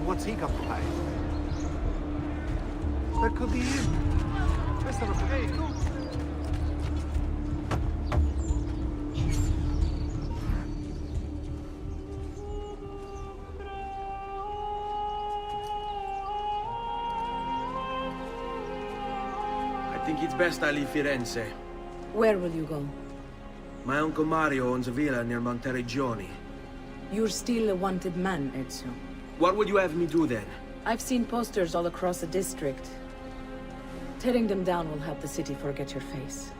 What's he got to hide? That could be him. Mr. Hey, look. I think it's best I leave Firenze. Where will you go? My uncle Mario owns a villa near Monteriggioni. You're still a wanted man, Ezio. What would you have me do then? I've seen posters all across the district. Tearing them down will help the city forget your face.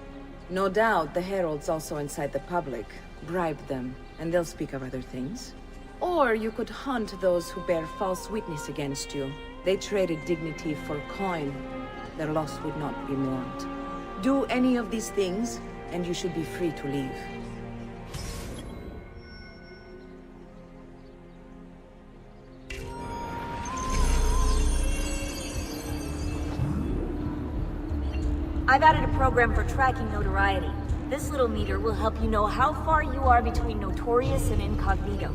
No doubt the heralds also incite the public. Bribe them, and they'll speak of other things. Or you could hunt those who bear false witness against you. They traded dignity for coin. Their loss would not be mourned. Do any of these things, and you should be free to leave. I've added a program for tracking notoriety. This little meter will help you know how far you are between notorious and incognito.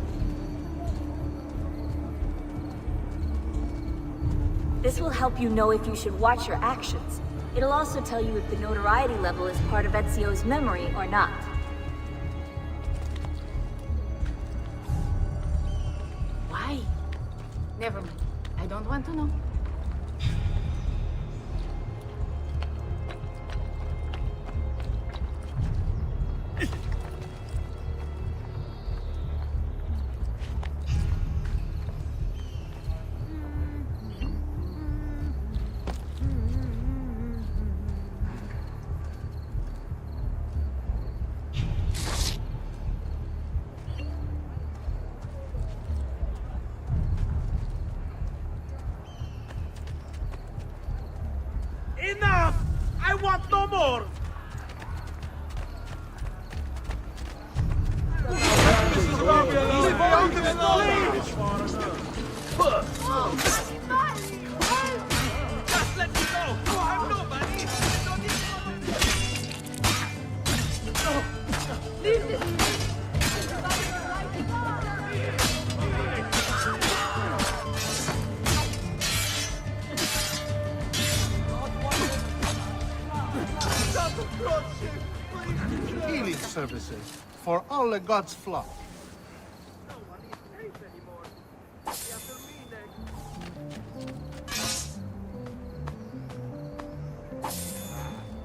This will help you know if you should watch your actions. It'll also tell you if the notoriety level is part of Ezio's memory or not. Why? Never mind. I don't want to know. Enough! I want no more! Just let me go! I'm nobody! Leave this! Healing services for all the gods' flock.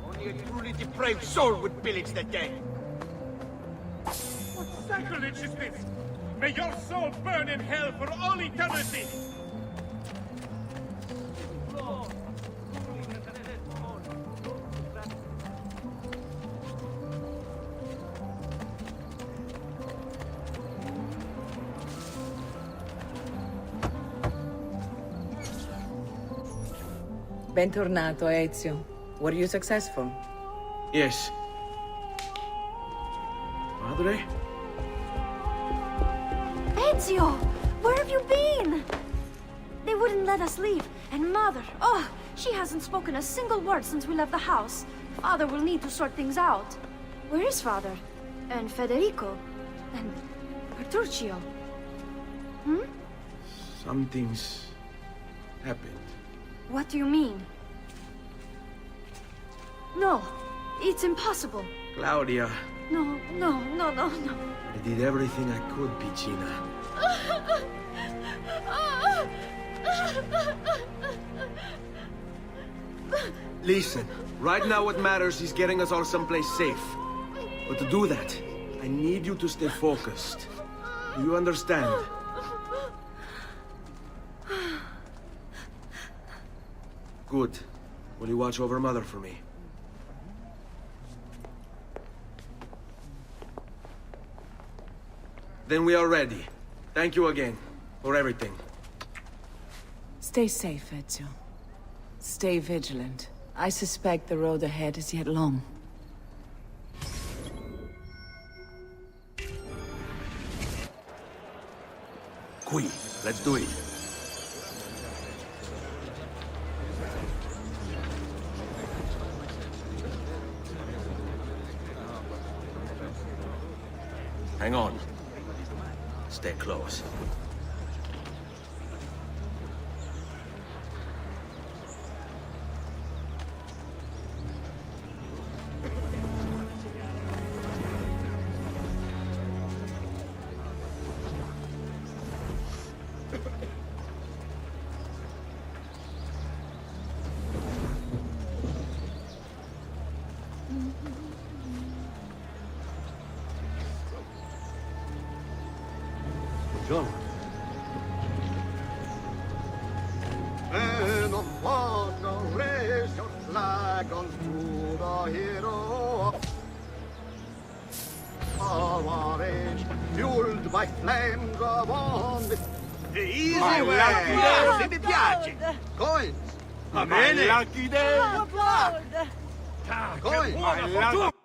Only a truly depraved soul would pillage the dead. What sacrilege is this? May your soul burn in hell for all eternity! Bentornato, Ezio. Were you successful? Yes. Padre? Ezio! Where have you been? They wouldn't let us leave. And Mother, oh, she hasn't spoken a single word since we left the house. Father will need to sort things out. Where is Father? And Federico? And Petruccio? Hmm? Something's happened. What do you mean? No, it's impossible. Claudia, No. I did everything I could, Piccina. Listen, right now what matters is getting us all someplace safe. But to do that, I need you to stay focused. Do you understand? Good. Will you watch over Mother for me? Then we are ready. Thank you again for everything. Stay safe, Ezio. Stay vigilant. I suspect the road ahead is yet long. Qui, let's do it. Hang on. Stay close. Men of honor, raise your flag unto the hero. Our age, fueled by flames of on. Easy way! Se mi piace! Coins, Va bene! Lucky day! coins. Buona fortuna!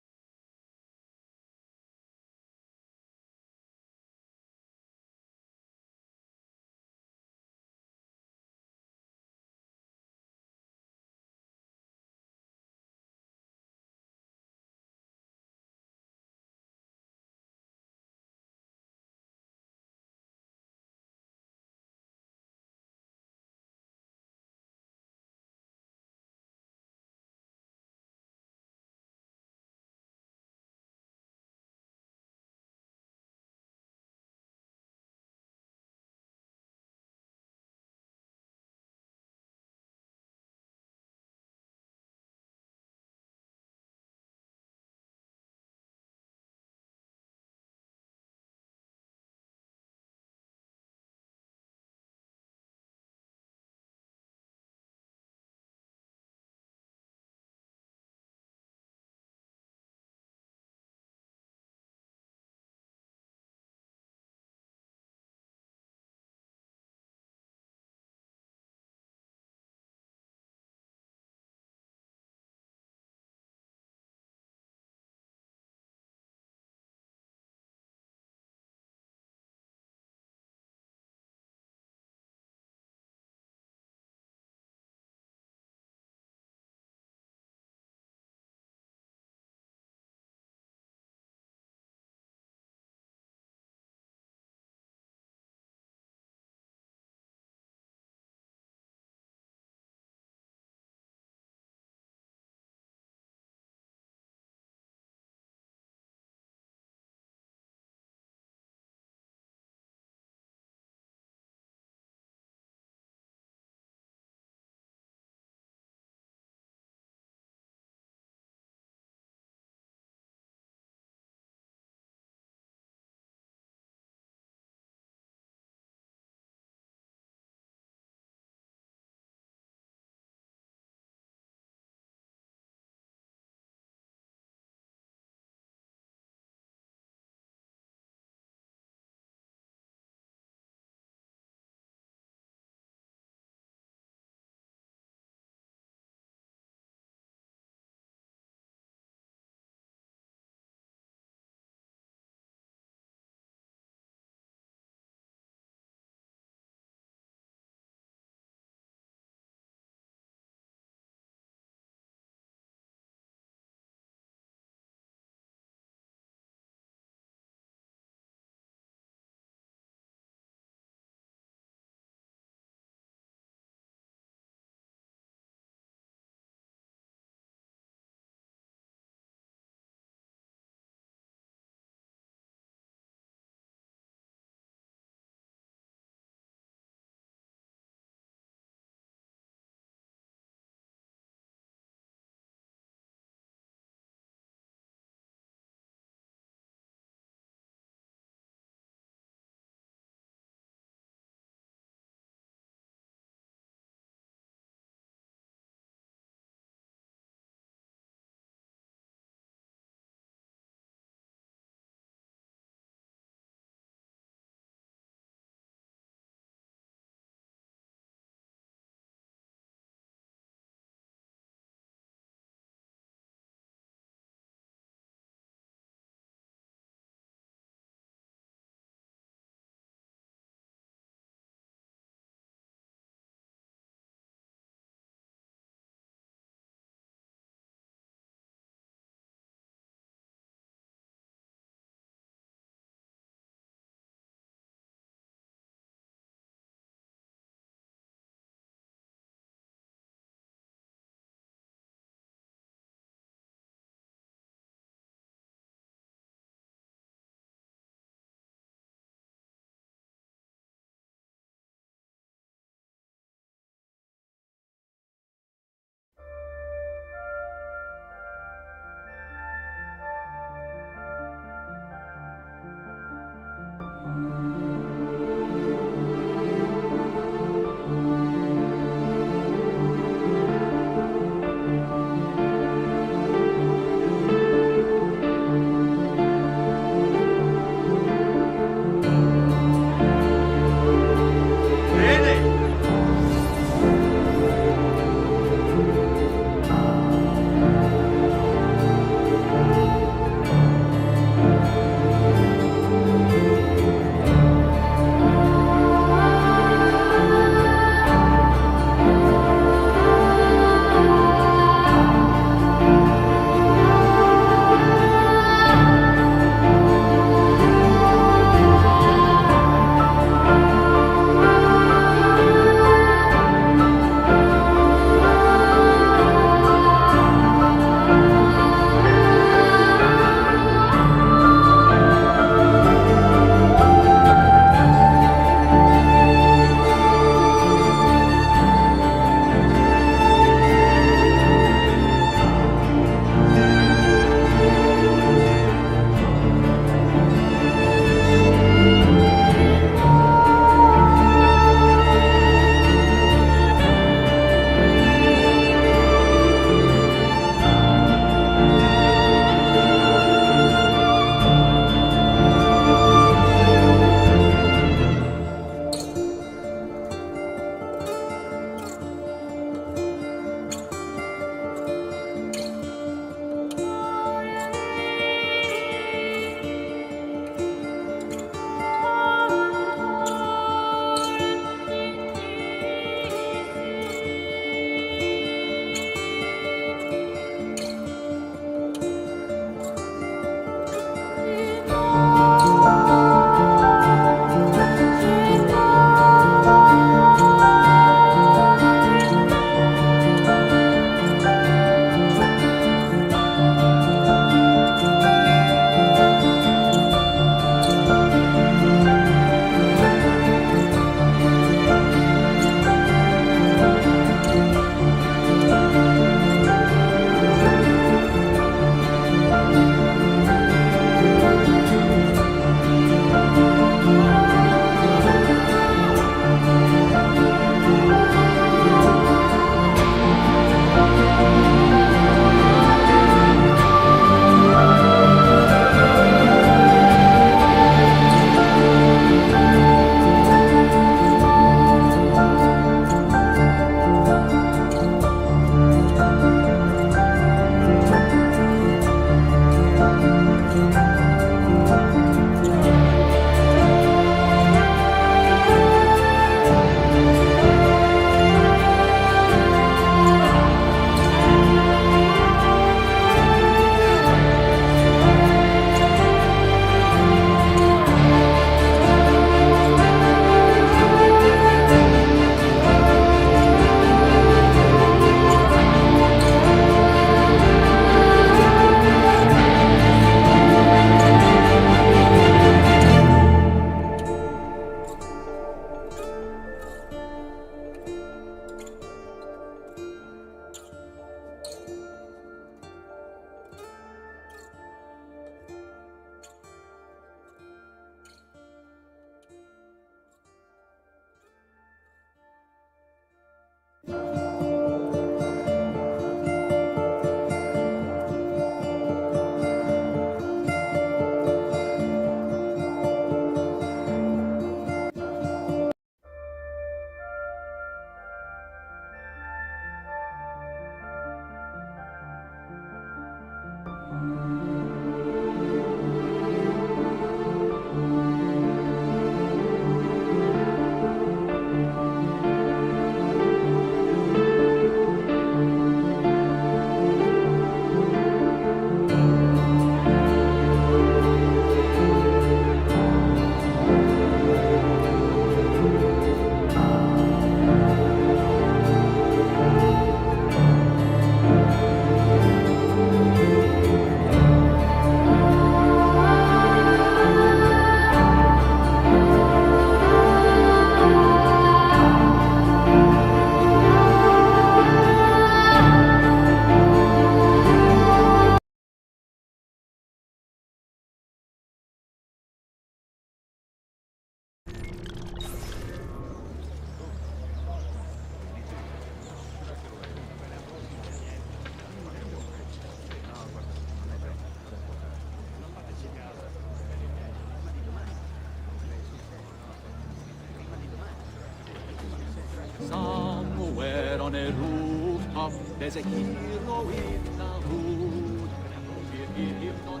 there's a hero in the hood. We'll hear him not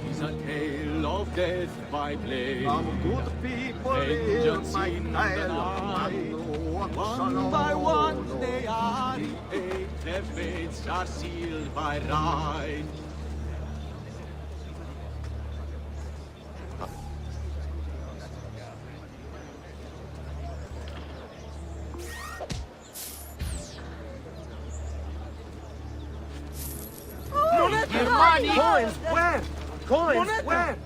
It's a tale of death by blade. Some good people hear Vengeance my in the tale, night. and walk One by alone. one they are repaid. Their fates are sealed by right. Coins, where? Coins, where?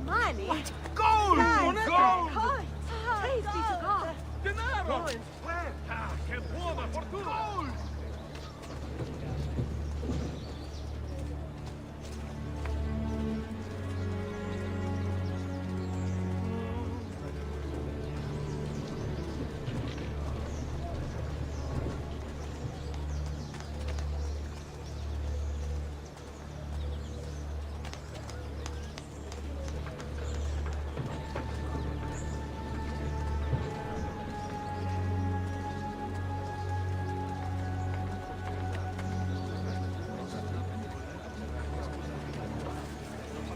Money? Gold! Gold! Coins! Praise be to God! Denaro! Coins, where? Ah, che buona fortuna! Gold!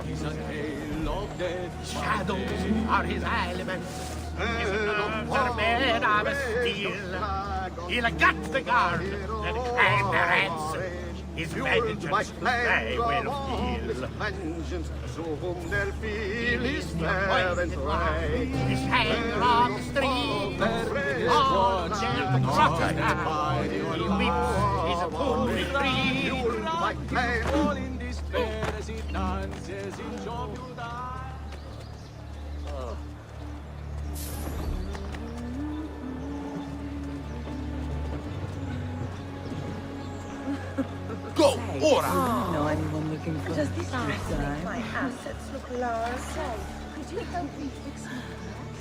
It's a tale of death. Shadows are his element. His nerves are made of steel. He'll gut the guard and claim their ransom. His vengeance they will feel. Vengeance, to whom they'll feel his He's the fervent appointed one. right. His hanger on the street. Oh, gentle crocodile. He weeps his poor retreat. My claim. All in despair as he dances in joy to die. Go, ora! Know anyone looking for Does this a make dime? my assets look large? Could you help me fix my dress?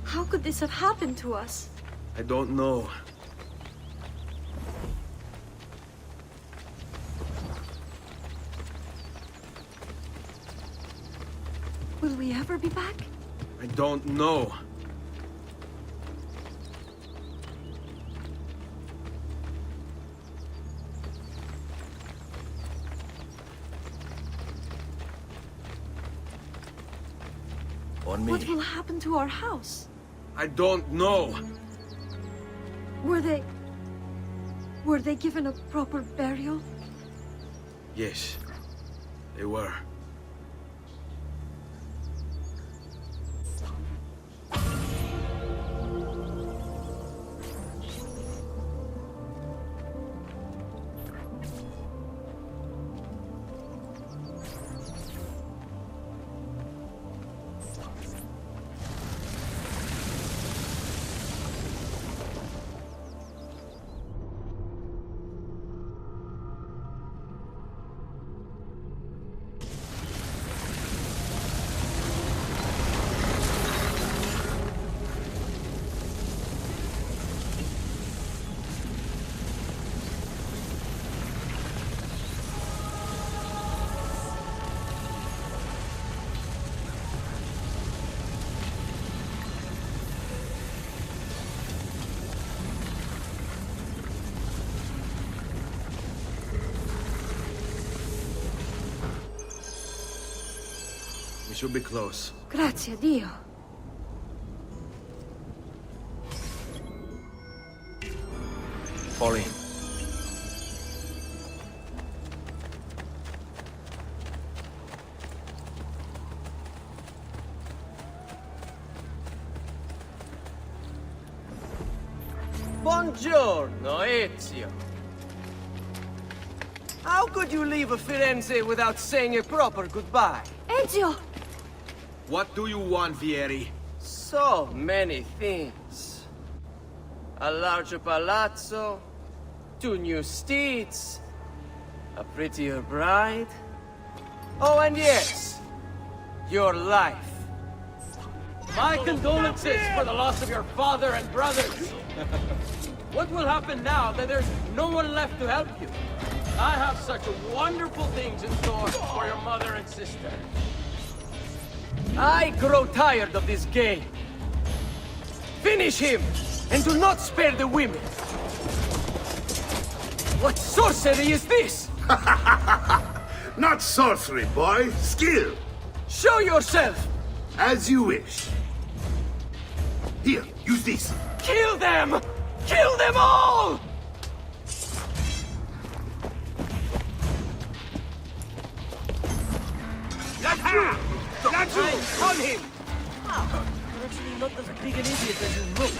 How could this have happened to us? I don't know. Will we ever be back? I don't know. On me. What will happen to our house? I don't know. Were they given a proper burial? Yes, they were. We should be close. Grazie a Dio. Fall in. Buongiorno, Ezio. How could you leave Firenze without saying a proper goodbye? Ezio! What do you want, Vieri? So many things. A larger palazzo, 2 new steeds, a prettier bride. Oh, and yes, your life. My condolences for the loss of your father and brothers. What will happen now that there's no one left to help you? I have such wonderful things in store for your mother and sister. I grow tired of this game. Finish him, and do not spare the women. What sorcery is this? Not sorcery, boy. Skill. Show yourself! As you wish. Here, use this. Kill them! Kill them all! That's you! On him! You're actually not as big an idiot as you look.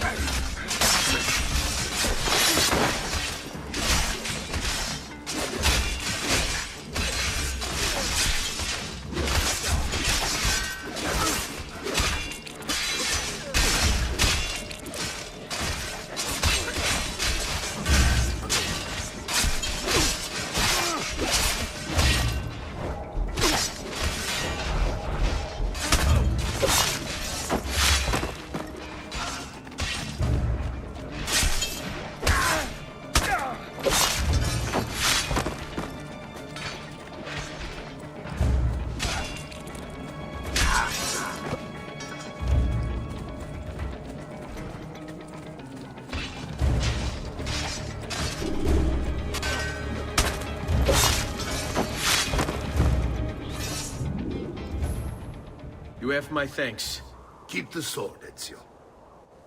You have my thanks. Keep the sword, Ezio.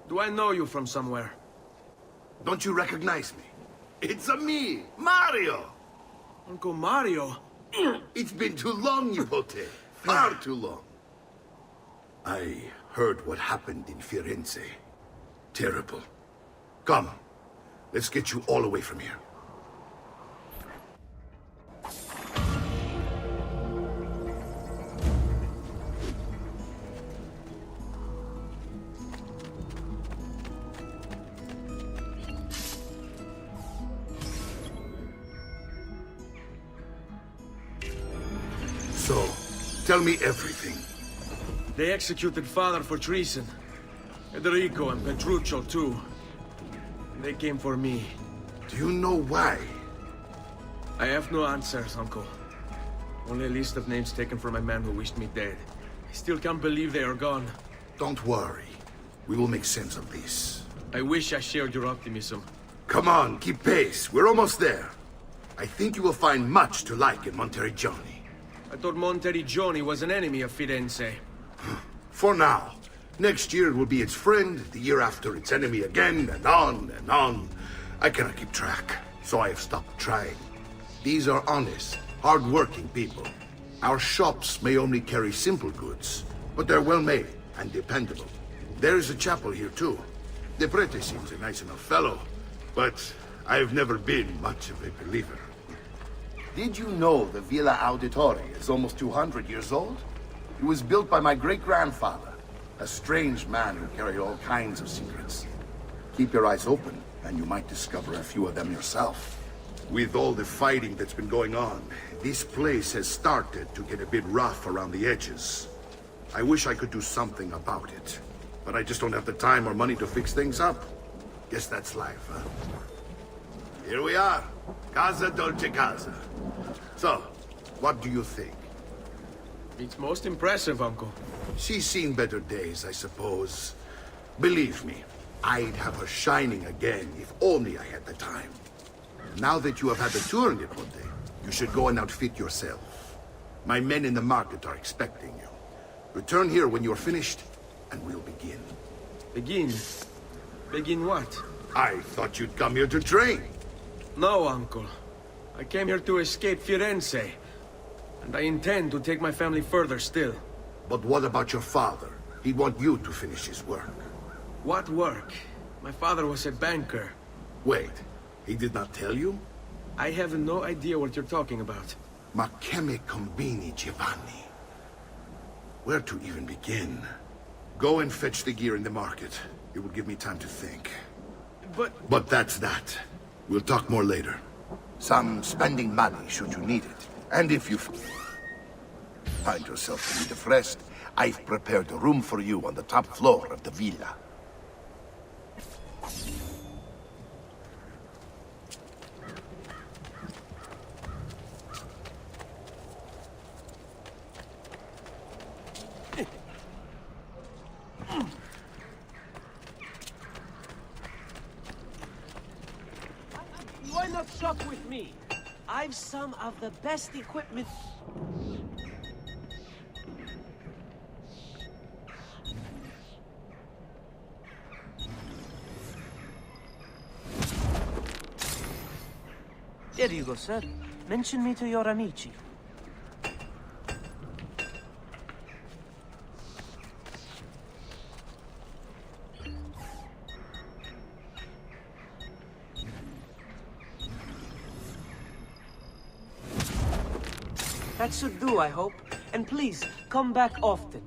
Do I know you from somewhere? Don't you recognize me? It's a me, Mario! Uncle Mario? It's been too long, Nipote. Far too long. I heard what happened in Firenze. Terrible. Come, let's get you all away from here. So, tell me everything. They executed father for treason. Federico and Petruccio too. They came for me. Do you know why? I have no answers, Uncle. Only a list of names taken from a man who wished me dead. I still can't believe they are gone. Don't worry. We will make sense of this. I wish I shared your optimism. Come on, keep pace. We're almost there. I think you will find much to like in Monteriggioni. I thought Monteriggioni was an enemy of Firenze. For now. Next year it will be its friend, the year after its enemy again, and on and on. I cannot keep track, so I have stopped trying. These are honest, hard-working people. Our shops may only carry simple goods, but they're well-made and dependable. There is a chapel here too. The prete seems a nice enough fellow, but I've never been much of a believer. Did you know the Villa Auditore is almost 200 years old? It was built by my great-grandfather, a strange man who carried all kinds of secrets. Keep your eyes open, and you might discover a few of them yourself. With all the fighting that's been going on, this place has started to get a bit rough around the edges. I wish I could do something about it, but I just don't have the time or money to fix things up. Guess that's life, huh? Here we are. Casa Dolce Casa. So, what do you think? It's most impressive, Uncle. She's seen better days, I suppose. Believe me, I'd have her shining again if only I had the time. Now that you have had the tour, Nipote, you should go and outfit yourself. My men in the market are expecting you. Return here when you're finished, and we'll begin. Begin? Begin what? I thought you'd come here to train. No, Uncle. I came here to escape Firenze. And I intend to take my family further still. But what about your father? He'd want you to finish his work. What work? My father was a banker. Wait, he did not tell you? I have no idea what you're talking about. Ma che me combini, Giovanni? Where to even begin? Go and fetch the gear in the market. It will give me time to think. But that's that. We'll talk more later. Some spending money should you need it. And if you find yourself in need of rest, I've prepared a room for you on the top floor of the villa. Why not shop with me? I've some of the best equipment. There you go, sir. Mention me to your amici. That should do, I hope. And please, come back often.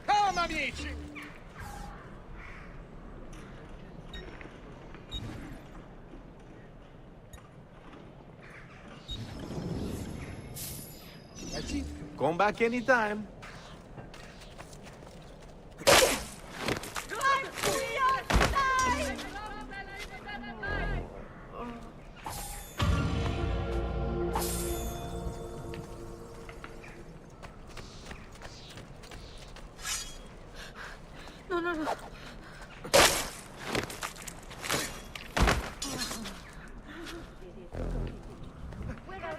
Come, amici! That's it. Come back anytime. No, no, no.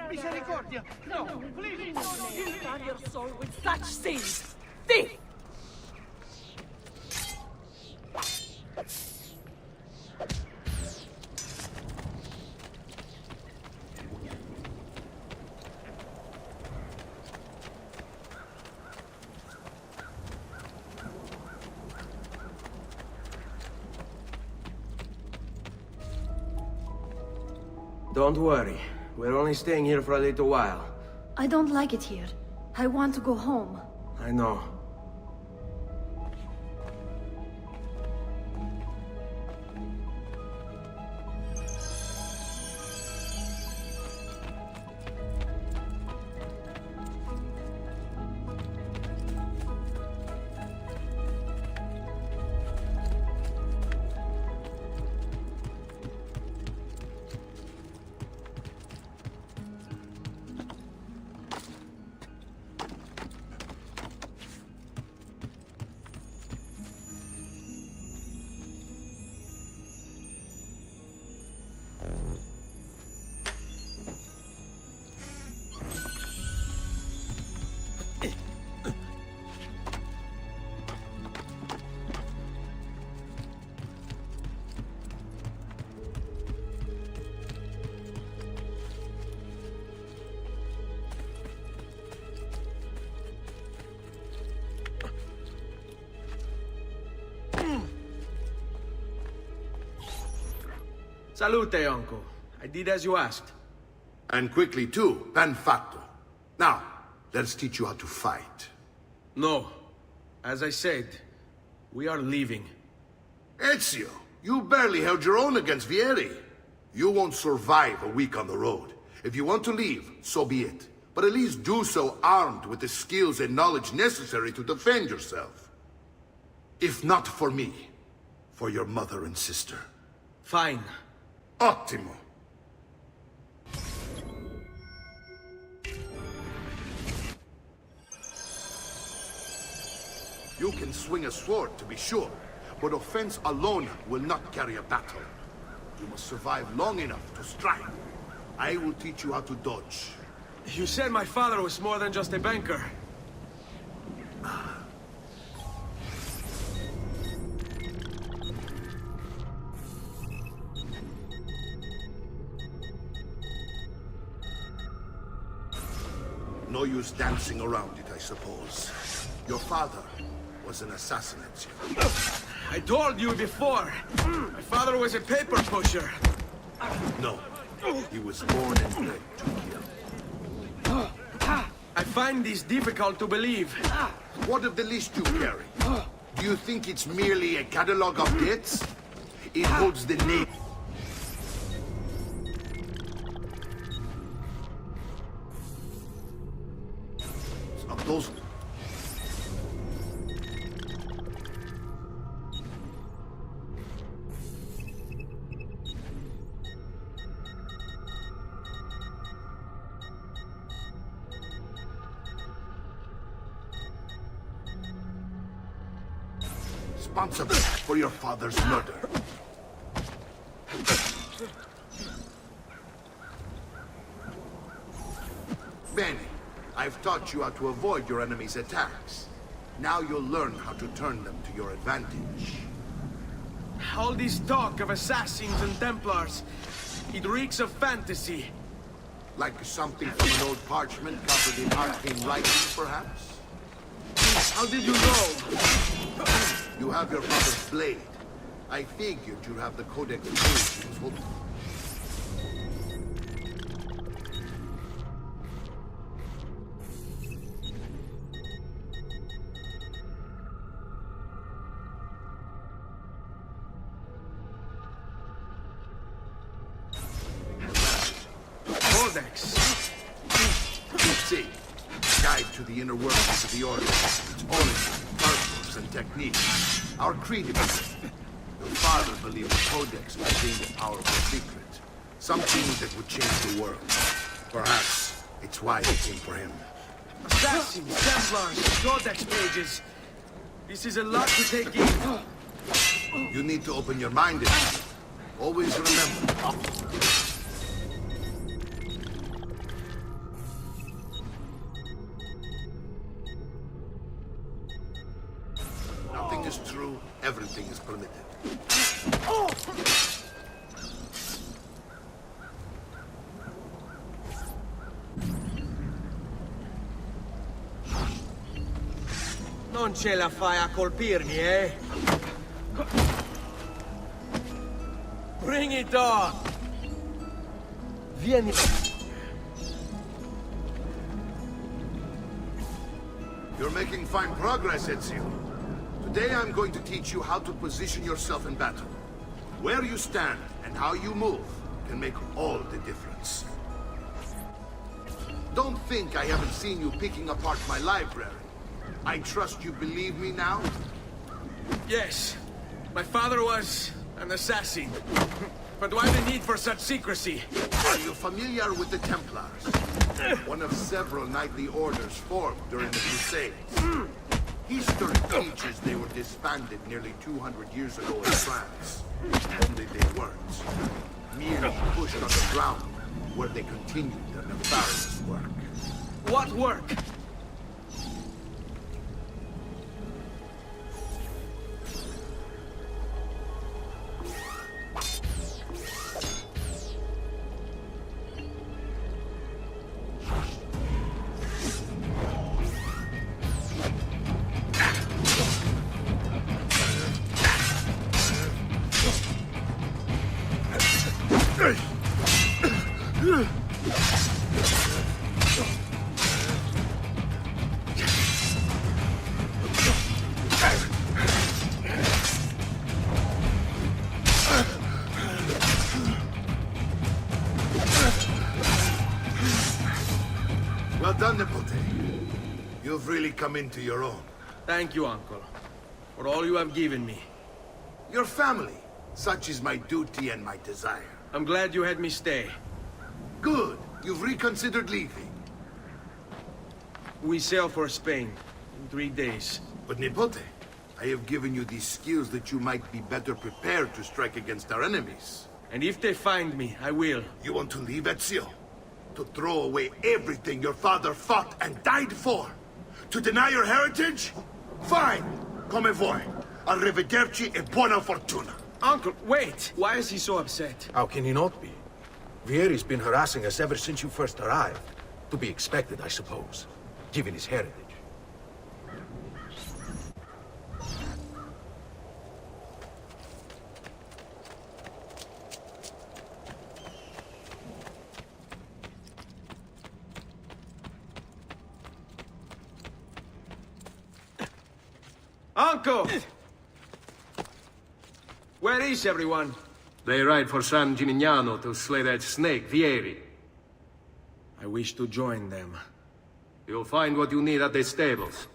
Misericordia! No, please! You starve your soul with such sins! Thief! Don't worry. We're only staying here for a little while. I don't like it here. I want to go home. I know. Salute, uncle. I did as you asked. And quickly too, ben fatto. Now, let's teach you how to fight. No. As I said, we are leaving. Ezio, you barely held your own against Vieri. You won't survive a week on the road. If you want to leave, so be it. But at least do so armed with the skills and knowledge necessary to defend yourself. If not for me, for your mother and sister. Fine. Ottimo. You can swing a sword, to be sure, but offense alone will not carry a battle. You must survive long enough to strike. I will teach you how to dodge. You said my father was more than just a banker. No use dancing around it, I suppose. Your father was an assassin, Ezio. I told you before. My father was a paper pusher. No. He was born and bred to kill. I find this difficult to believe. What of the list you carry? Do you think it's merely a catalog of debts? It holds the name of those. Responsible for your father's murder. Bene, I've taught you how to avoid your enemy's attacks. Now you'll learn how to turn them to your advantage. All this talk of assassins and Templars, it reeks of fantasy. Like something from an old parchment covered in arcane writing, perhaps? How did you know? You have your father's blade. I figured you'd have the Codex Viridians. Codex. See, guide to the inner workings of the Order. Its origin, purpose, and techniques. Our creed is your father believed the Codex contained a powerful secret. Something that would change the world. Perhaps it's why they came for him. Assassins, Templars, Codex pages. This is a lot to take in. You need to open your mind and always remember. Nothing is true, everything is permitted. Non ce la fai a colpirmi, eh? Bring it on! Vieni. You're making fine progress, Ezio. Today I'm going to teach you how to position yourself in battle. Where you stand and how you move can make all the difference. Don't think I haven't seen you picking apart my library. I trust you believe me now? Yes. My father was an assassin. But why the need for such secrecy? Are you familiar with the Templars? One of several knightly orders formed during the Crusades. History teaches they were disbanded nearly 200 years ago in France. Only they weren't. Merely pushed on the ground, where they continued their nefarious work. What work? Nipote. You've really come into your own. Thank you, Uncle, for all you have given me. Your family. Such is my duty and my desire. I'm glad you had me stay. Good. You've reconsidered leaving. We sail for Spain in 3 days. But Nipote, I have given you these skills that you might be better prepared to strike against our enemies. And if they find me, I will. You want to leave Ezio? To throw away everything your father fought and died for? To deny your heritage? Fine! Come vuoi. Arrivederci e buona fortuna. Uncle, wait! Why is he so upset? How can he not be? Vieri's been harassing us ever since you first arrived. To be expected, I suppose, given his heritage. Uncle! Where is everyone? They ride for San Gimignano to slay that snake, Vieri. I wish to join them. You'll find what you need at the stables.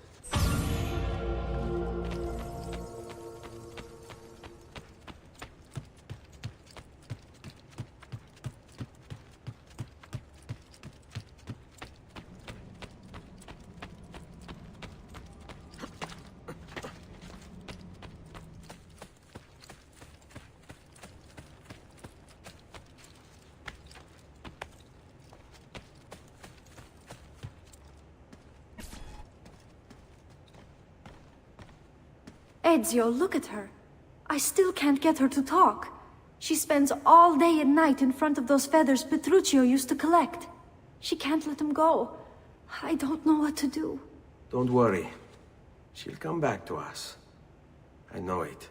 Ezio, look at her. I still can't get her to talk. She spends all day and night in front of those feathers Petruchio used to collect. She can't let them go. I don't know what to do. Don't worry. She'll come back to us. I know it.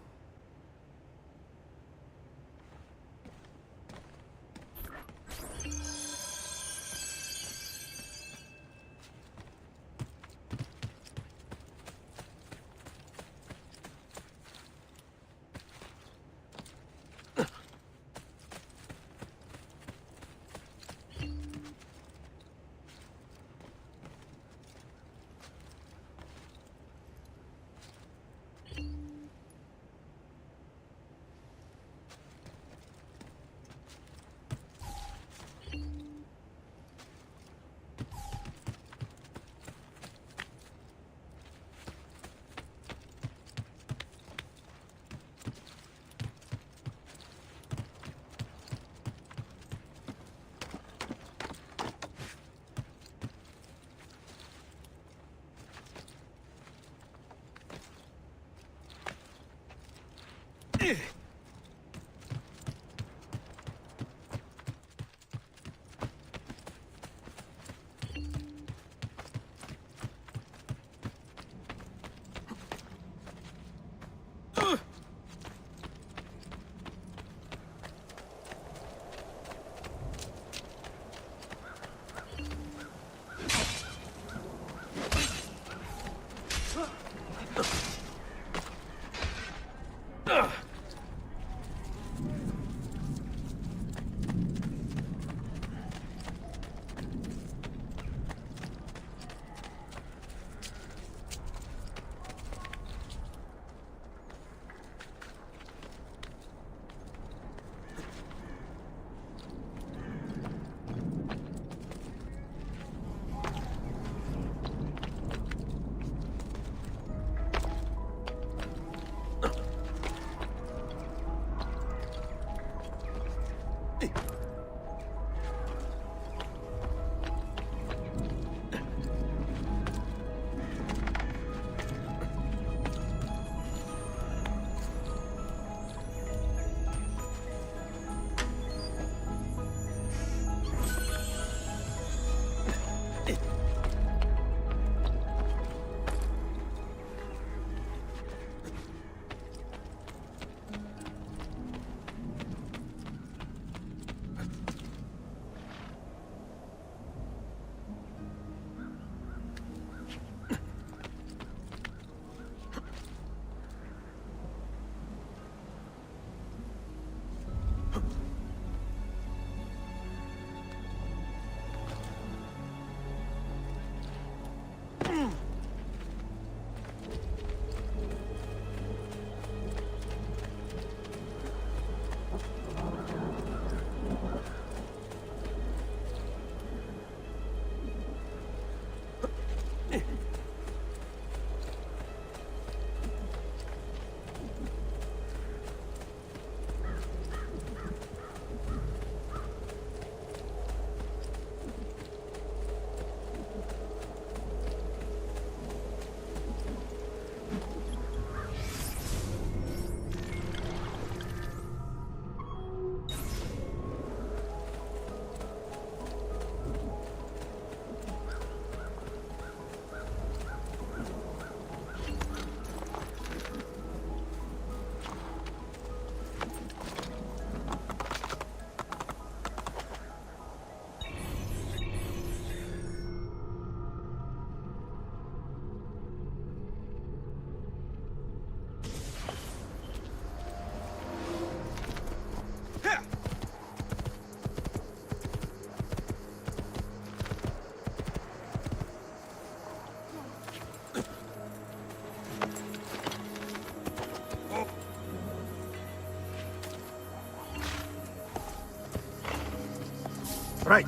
Right.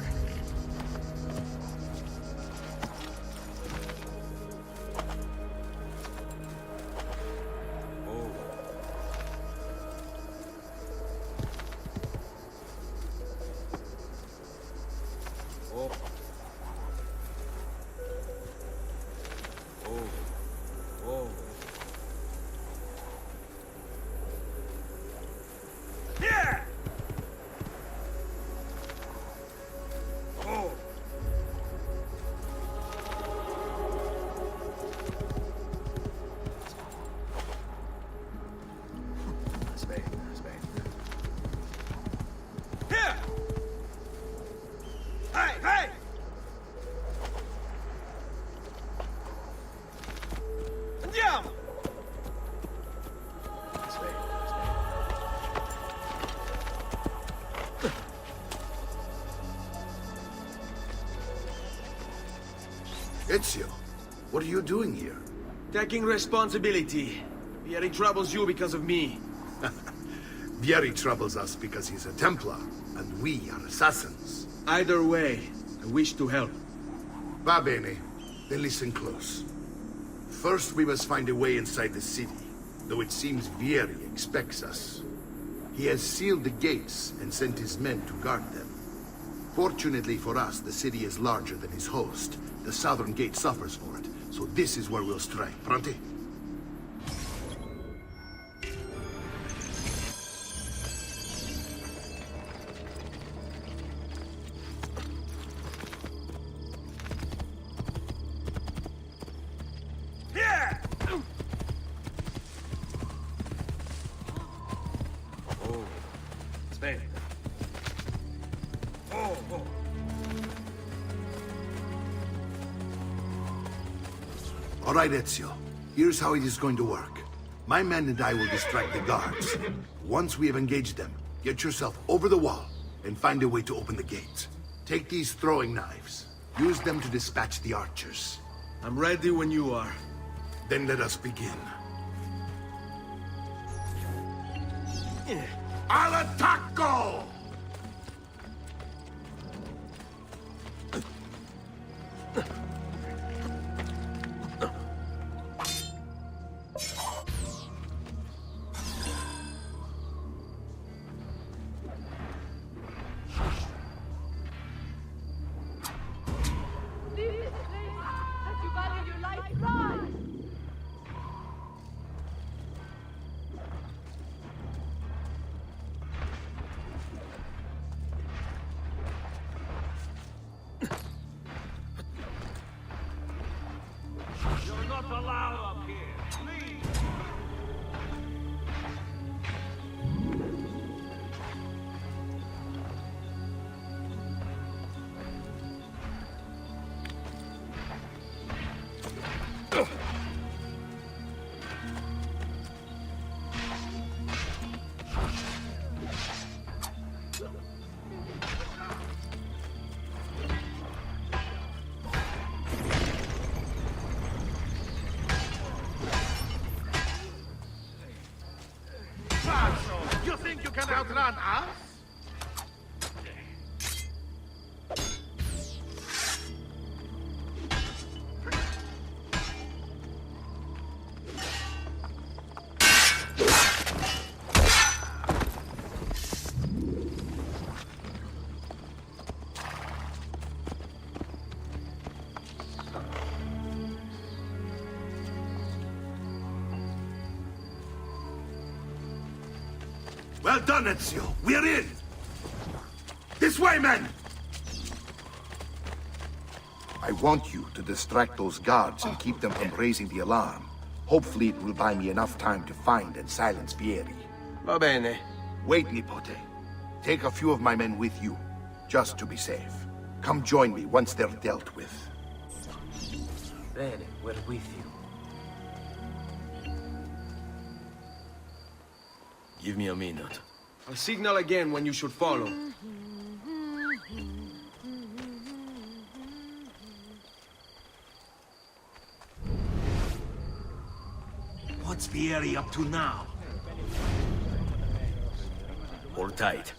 Ezio, what are you doing here? Taking responsibility. Vieri troubles you because of me. Vieri troubles us because he's a Templar, and we are assassins. Either way, I wish to help. Va bene. Then listen close. First, we must find a way inside the city, though it seems Vieri expects us. He has sealed the gates and sent his men to guard them. Fortunately for us, the city is larger than his host. The southern gate suffers for it, so this is where we'll strike. Pronti? All right, Ezio. Here's how it is going to work. My men and I will distract the guards. Once we have engaged them, get yourself over the wall and find a way to open the gates. Take these throwing knives. Use them to dispatch the archers. I'm ready when you are. Then let us begin. Al attacco! You think you can outrun us? Well done, Ezio. We're in! This way, men! I want you to distract those guards and keep them from raising the alarm. Hopefully it will buy me enough time to find and silence Vieri. Va bene. Wait, Nipote. Take a few of my men with you, just to be safe. Come join me once they're dealt with. Bene, we're with you. Give me a minute. I'll signal again when you should follow. What's Vieri up to now? Hold tight.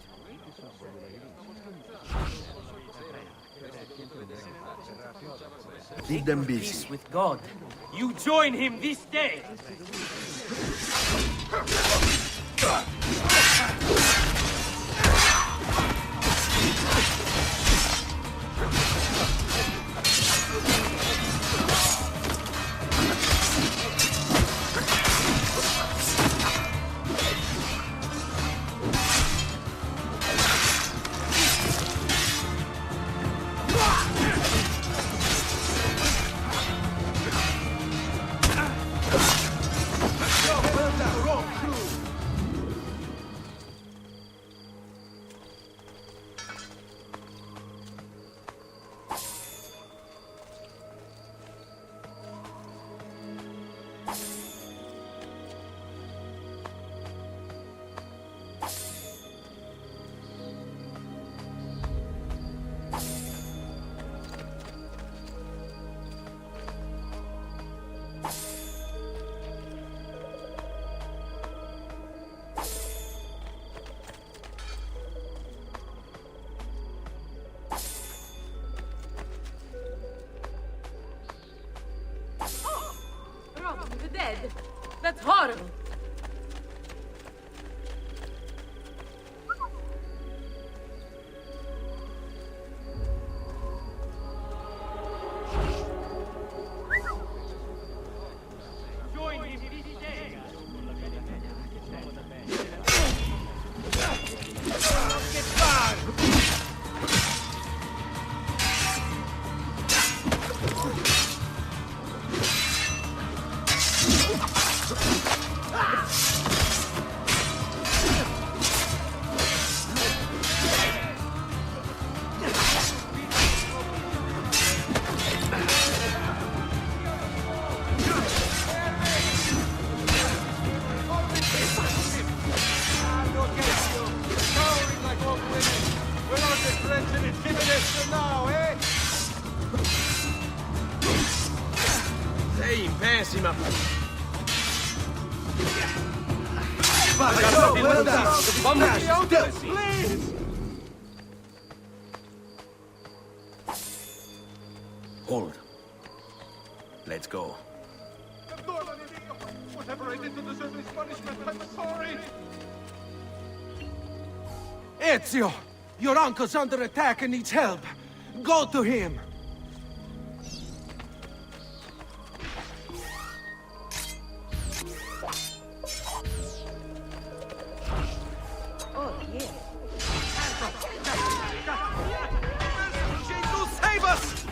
Keep them busy. Peace with God. You join him this day. Robbing the dead. That's horrible. Join him this day. Hey, pass him up. Hold. Let's go. Whatever I did to deserve this punishment, I'm sorry. Ezio! Your uncle's under attack and needs help. Go to him. Oh, yeah. Jesus, save us!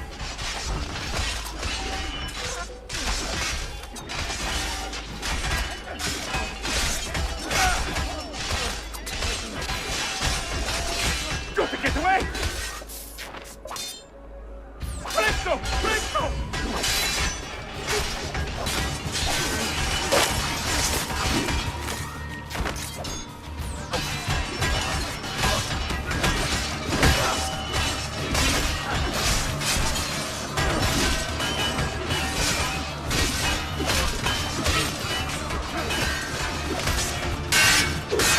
Got to get away! Presto! Presto!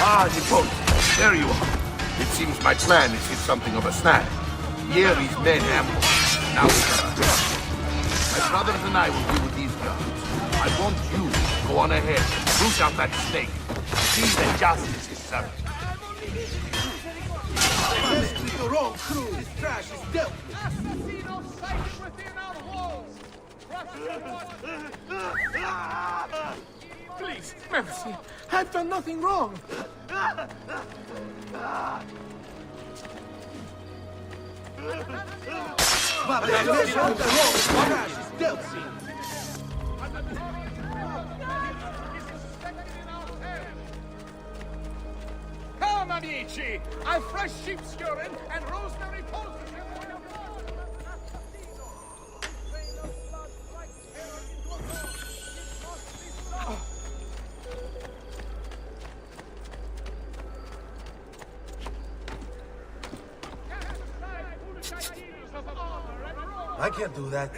Ah, Nippon, there you are. It seems my plan has hit something of a snag. Yeri's men ambushed. Now we can My brothers and I will deal with these guards. I want you to go on ahead and root out that snake. See that justice is served. With the wrong crew, this trash is dealt with. Assassino sighted within our walls! Please, mercy. I've done nothing wrong. Come, amici! I've fresh sheep's urine and rosemary poultice. I can't do that.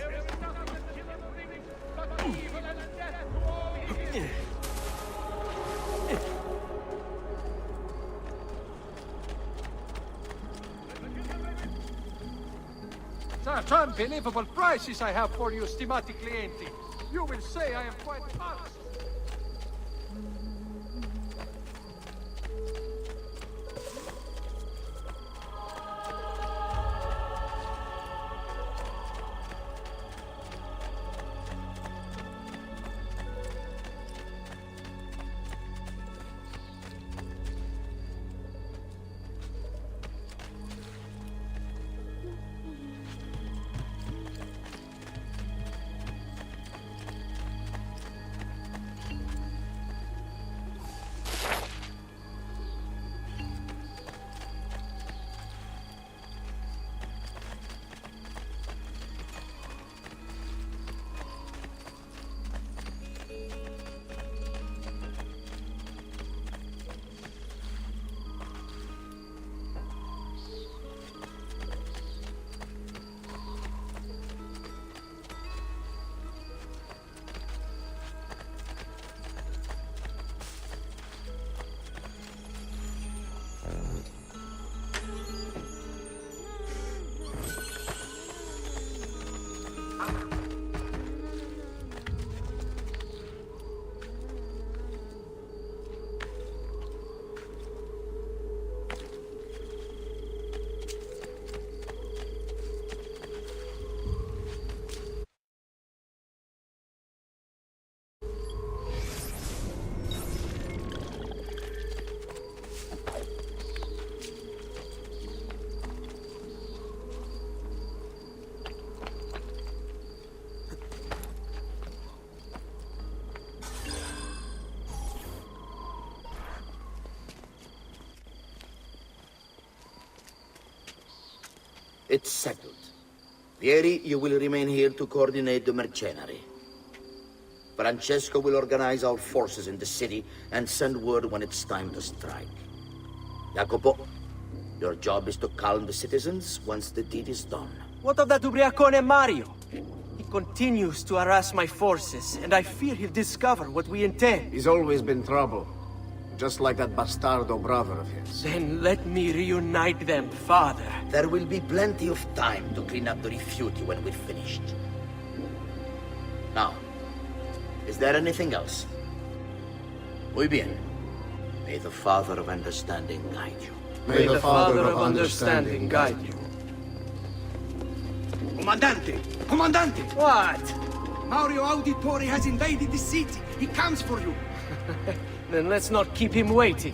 Such unbelievable prices I have for you, stimati clienti. You will say I am quite honest. It's settled. Vieri, you will remain here to coordinate the mercenary. Francesco will organize our forces in the city and send word when it's time to strike. Jacopo, your job is to calm the citizens once the deed is done. What of that Ubriacone Mario? He continues to harass my forces, and I fear he'll discover what we intend. He's always been trouble. Just like that bastardo brother of his. Then let me reunite them, father. There will be plenty of time to clean up the rifiuti when we're finished. Now, is there anything else? Muy bien. May the Father of Understanding guide you. May the Father of Understanding guide you. Comandante! Comandante! What? Mario Auditore has invaded the city. He comes for you. Then let's not keep him waiting.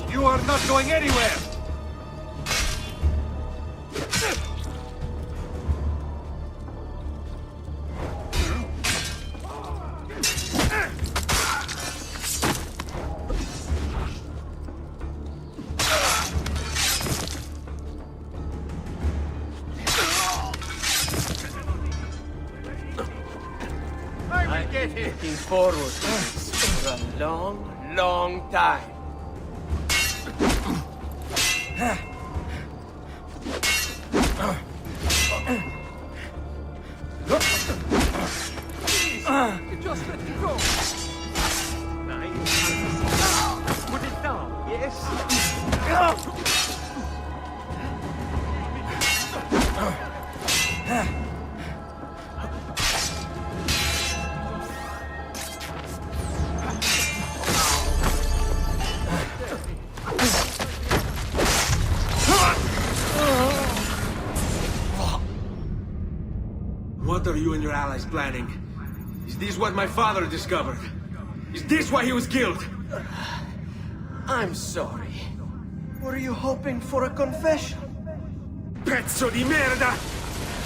You are not going anywhere! I've been looking forward to this for a long, long time. Just let me go. Nice. Put it down, yes? What are you and your allies planning? Is this what my father discovered? Is this why he was killed? I'm sorry. Were you hoping for a confession? Pezzo di merda!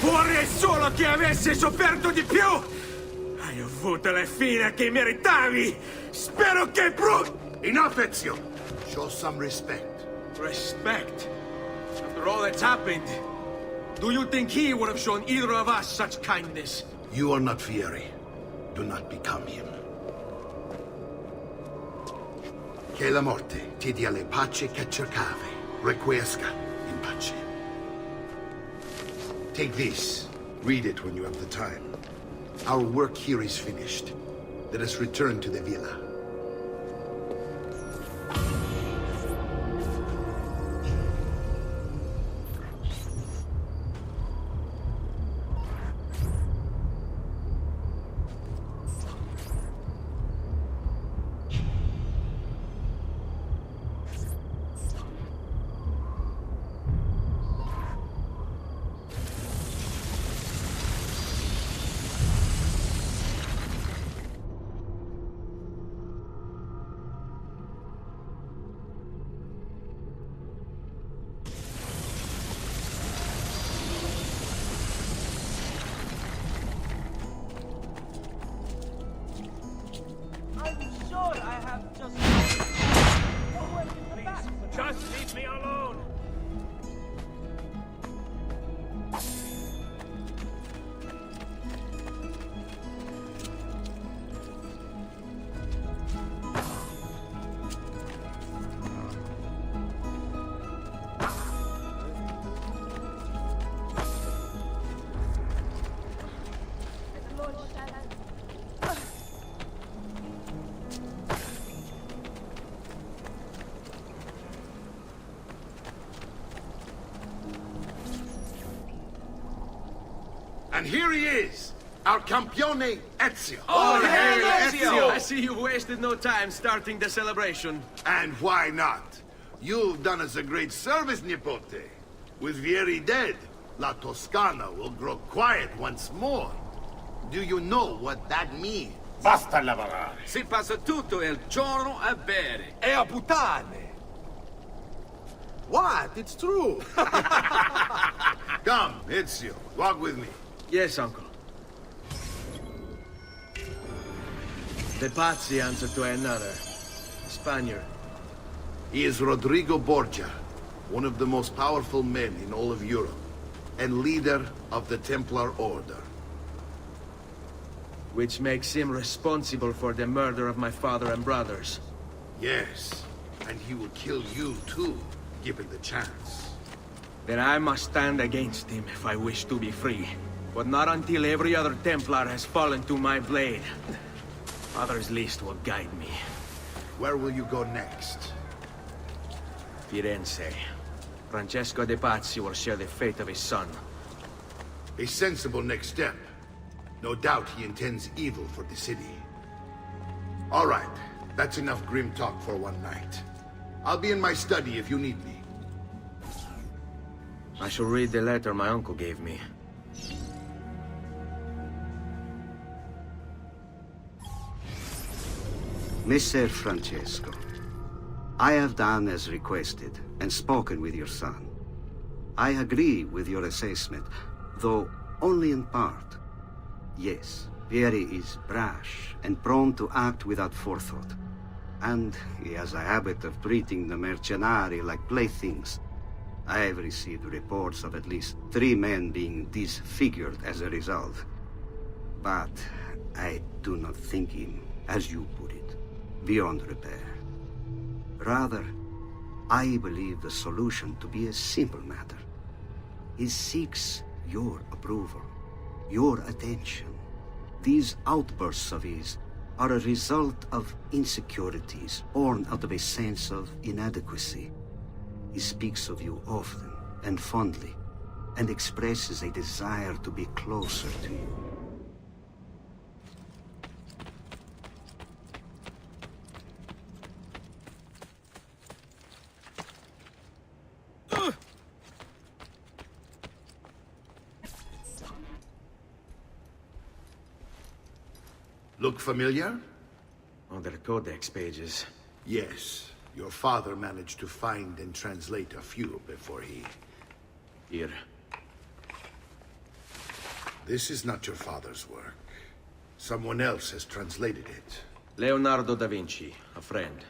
Vorrei solo che avessi sofferto di più! Hai avuto la fine che meritavi! Spero che Enough, Ezio! Show some respect. Respect? After all that's happened, do you think he would have shown either of us such kindness? You are not Fieri. Do not become him. Che la morte ti dia le pace che cercavi. Requiesca in pace. Take this. Read it when you have the time. Our work here is finished. Let us return to the villa. Just leave me alone! And here he is, our campione Ezio. Oh, hey, Ezio! I see you wasted no time starting the celebration. And why not? You've done us a great service, Nipote. With Vieri dead, La Toscana will grow quiet once more. Do you know what that means? Basta lavorare! Si passa tutto il giorno a bere. E a puttane! What? It's true! Come, Ezio, walk with me. Yes, uncle. The Pazzi answer to another. Spaniard. He is Rodrigo Borgia, one of the most powerful men in all of Europe, and leader of the Templar Order. Which makes him responsible for the murder of my father and brothers. Yes, and he will kill you too, given the chance. Then I must stand against him if I wish to be free. But not until every other Templar has fallen to my blade. Father's list will guide me. Where will you go next? Firenze. Francesco de Pazzi will share the fate of his son. A sensible next step. No doubt he intends evil for the city. All right. That's enough grim talk for one night. I'll be in my study if you need me. I shall read the letter my uncle gave me. Messer Francesco, I have done as requested and spoken with your son. I agree with your assessment, though only in part. Yes, Vieri is brash and prone to act without forethought. And he has a habit of treating the mercenari like playthings. I have received reports of at least 3 men being disfigured as a result. But I do not think him, as you put it, beyond repair. Rather, I believe the solution to be a simple matter. He seeks your approval, your attention. These outbursts of his are a result of insecurities born out of a sense of inadequacy. He speaks of you often and fondly, and expresses a desire to be closer to you. Look familiar? Oh, they're codex pages. Yes. Your father managed to find and translate a few before he... Here. This is not your father's work. Someone else has translated it. Leonardo da Vinci, a friend.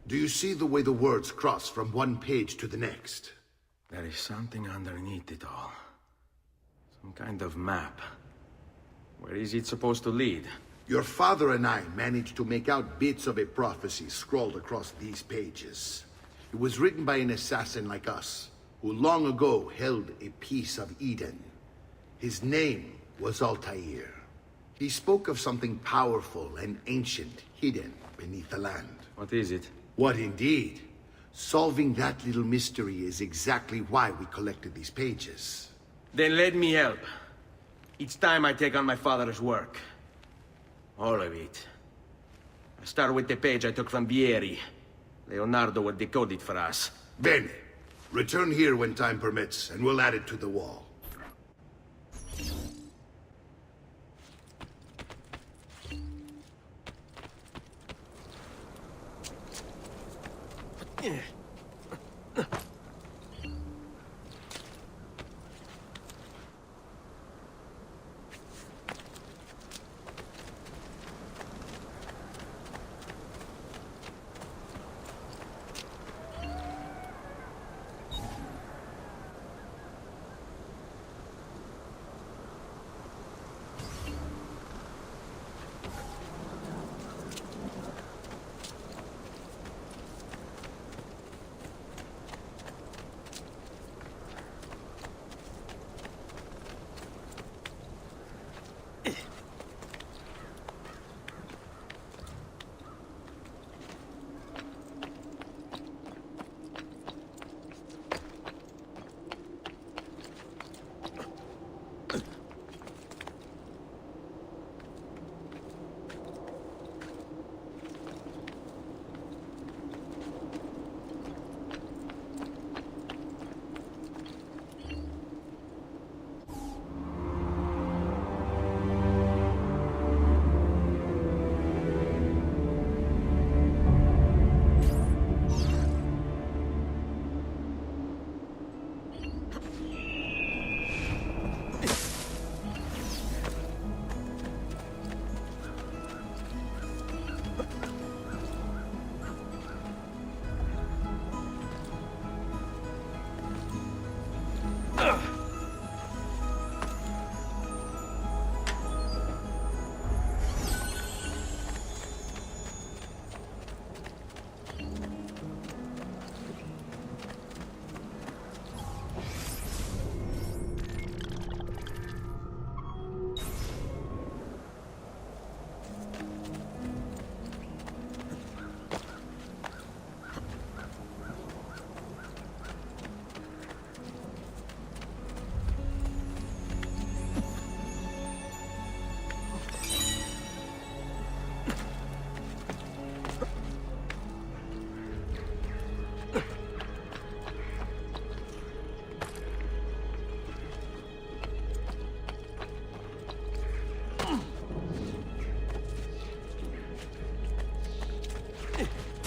Do you see the way the words cross from one page to the next? There is something underneath it all. Some kind of map. Where is it supposed to lead? Your father and I managed to make out bits of a prophecy scrawled across these pages. It was written by an assassin like us, who long ago held a piece of Eden. His name was Altair. He spoke of something powerful and ancient hidden beneath the land. What is it? What indeed? Solving that little mystery is exactly why we collected these pages. Then let me help. Each time I take on my father's work. All of it. I start with the page I took from Vieri. Leonardo will decode it for us. Bene. Return here when time permits, and we'll add it to the wall.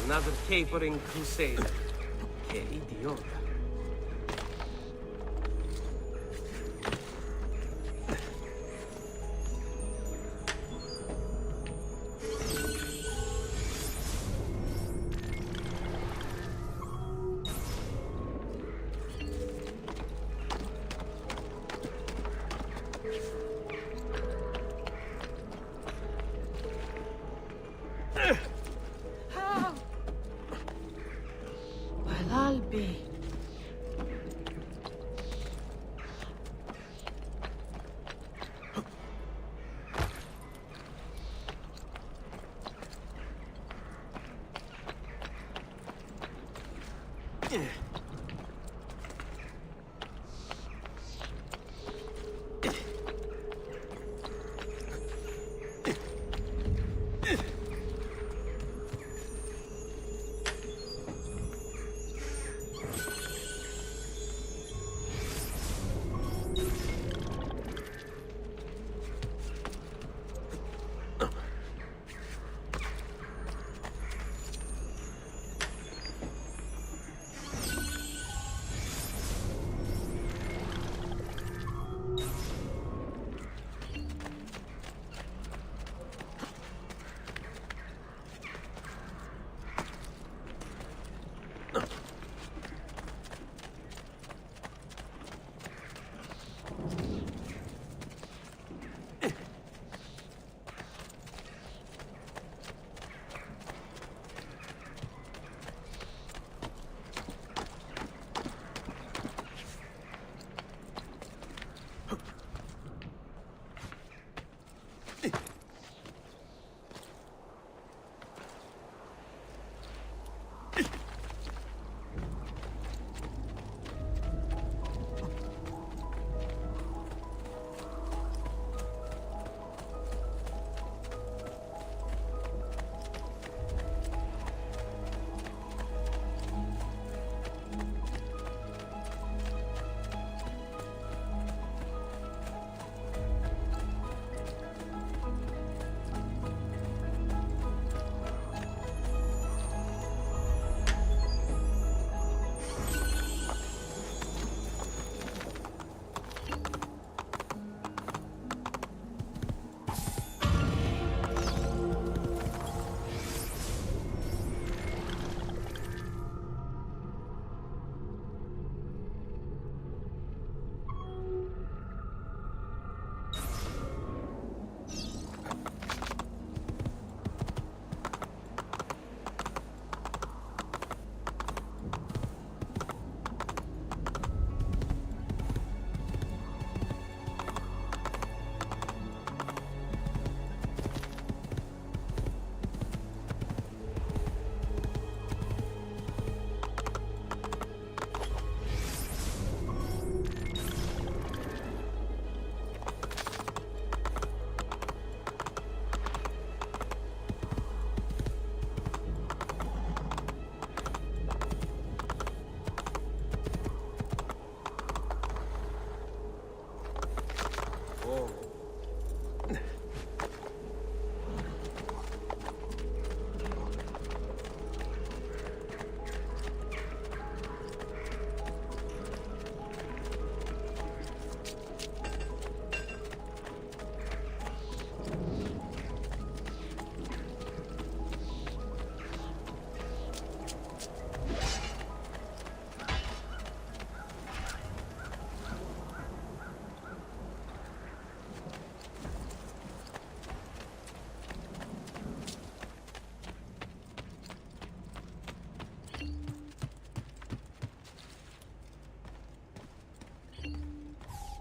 Another capering crusader. Que idiota. Well, I'll be.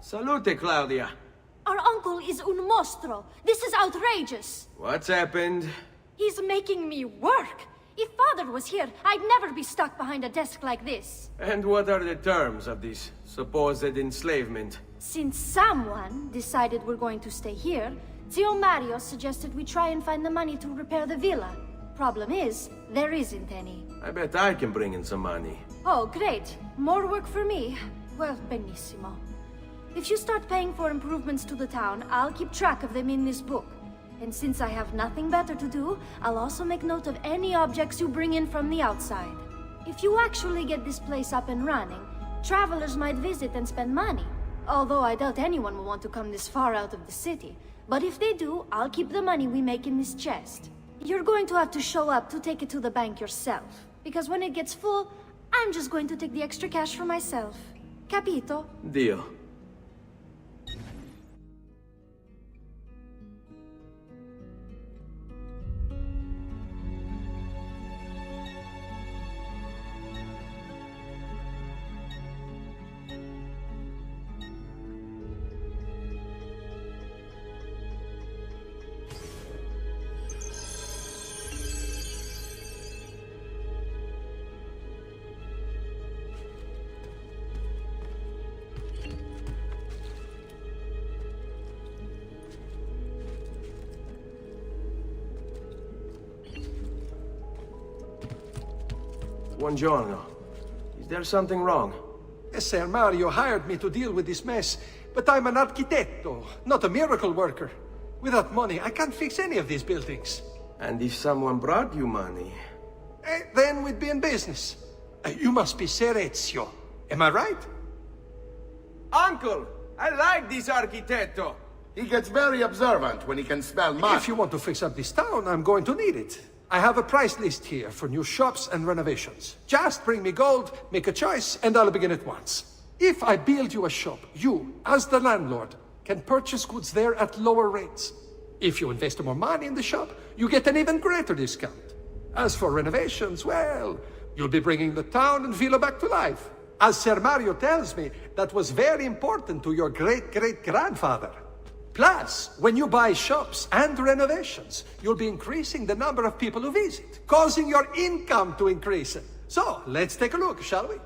Salute, Claudia. Our uncle is un mostro. This is outrageous. What's happened? He's making me work. If Father was here, I'd never be stuck behind a desk like this. And what are the terms of this supposed enslavement? Since someone decided we're going to stay here, Zio Mario suggested we try and find the money to repair the villa. Problem is, there isn't any. I bet I can bring in some money. Oh, great. More work for me. Well, benissimo. If you start paying for improvements to the town, I'll keep track of them in this book. And since I have nothing better to do, I'll also make note of any objects you bring in from the outside. If you actually get this place up and running, travelers might visit and spend money. Although I doubt anyone will want to come this far out of the city. But if they do, I'll keep the money we make in this chest. You're going to have to show up to take it to the bank yourself. Because when it gets full, I'm just going to take the extra cash for myself. Capito? Deal. Buongiorno. Is there something wrong? Ser Mario hired me to deal with this mess, but I'm an architetto, not a miracle worker. Without money, I can't fix any of these buildings. And if someone brought you money? Then we'd be in business. You must be Ser Ezio. Am I right? Uncle! I like this architetto! He gets very observant when he can smell mud. If you want to fix up this town, I'm going to need it. I have a price list here for new shops and renovations. Just bring me gold, make a choice, and I'll begin at once. If I build you a shop, you, as the landlord, can purchase goods there at lower rates. If you invest more money in the shop, you get an even greater discount. As for renovations, well, you'll be bringing the town and villa back to life. As Ser Mario tells me, that was very important to your great-great-grandfather. Plus, when you buy shops and renovations, you'll be increasing the number of people who visit, causing your income to increase. So, let's take a look, shall we?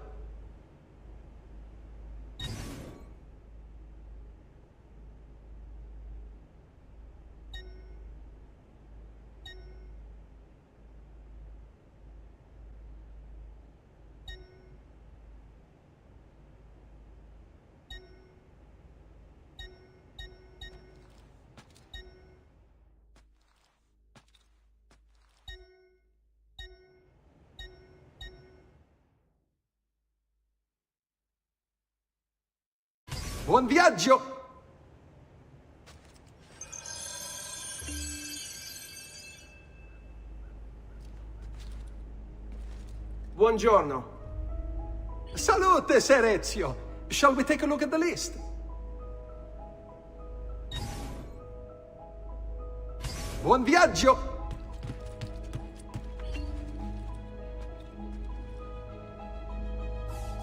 Buon viaggio! Buongiorno. Salute, Ser Ezio. Shall we take a look at the list? Buon viaggio!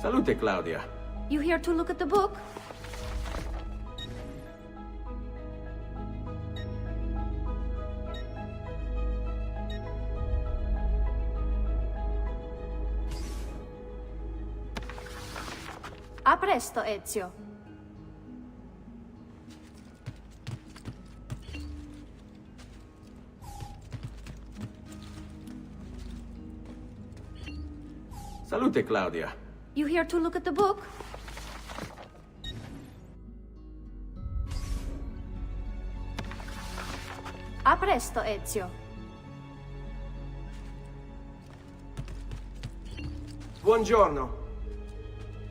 Salute, Claudia. You here to look at the book? A presto, Ezio. Salute, Claudia. You here to look at the book? A presto, Ezio. Buongiorno.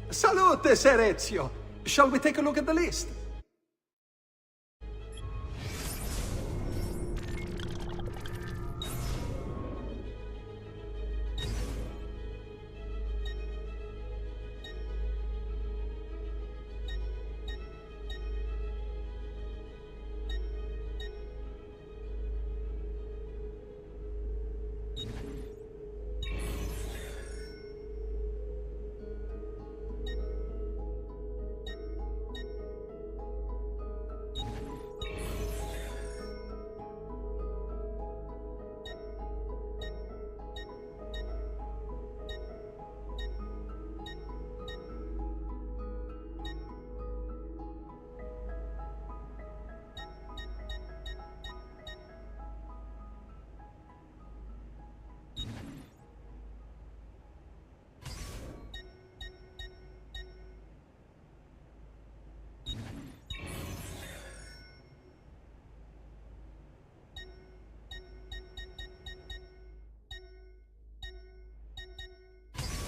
Salute, Ser Ezio. Shall we take a look at the list?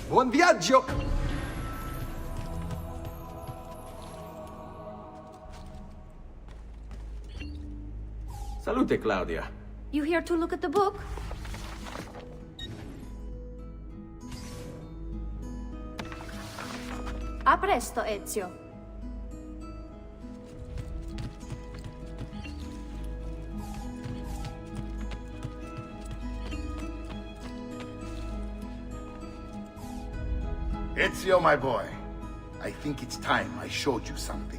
Buon viaggio! Salute, Claudia. You here to look at the book? A presto, Ezio. Ezio, my boy. I think it's time I showed you something.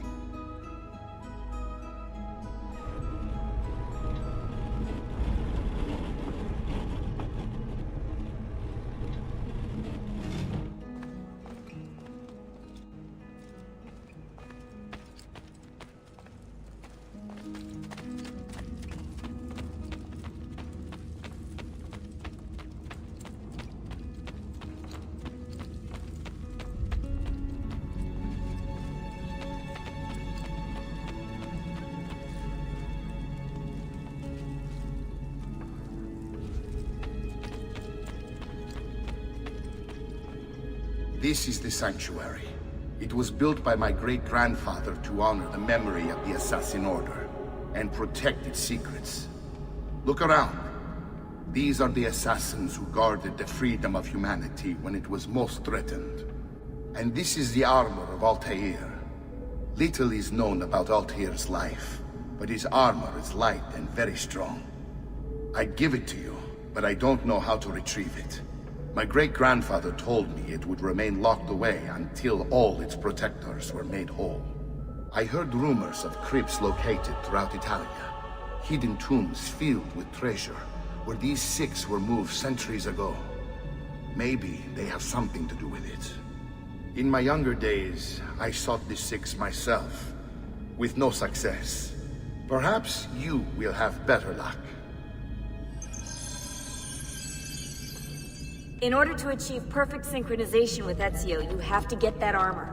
This is the sanctuary. It was built by my great-grandfather to honor the memory of the Assassin Order and protect its secrets. Look around. These are the assassins who guarded the freedom of humanity when it was most threatened. And this is the armor of Altair. Little is known about Altair's life, but his armor is light and very strong. I'd give it to you, but I don't know how to retrieve it. My great-grandfather told me it would remain locked away until all its protectors were made whole. I heard rumors of crypts located throughout Italia, hidden tombs filled with treasure, where these six were moved centuries ago. Maybe they have something to do with it. In my younger days, I sought the six myself, with no success. Perhaps you will have better luck. In order to achieve perfect synchronization with Ezio, you have to get that armor.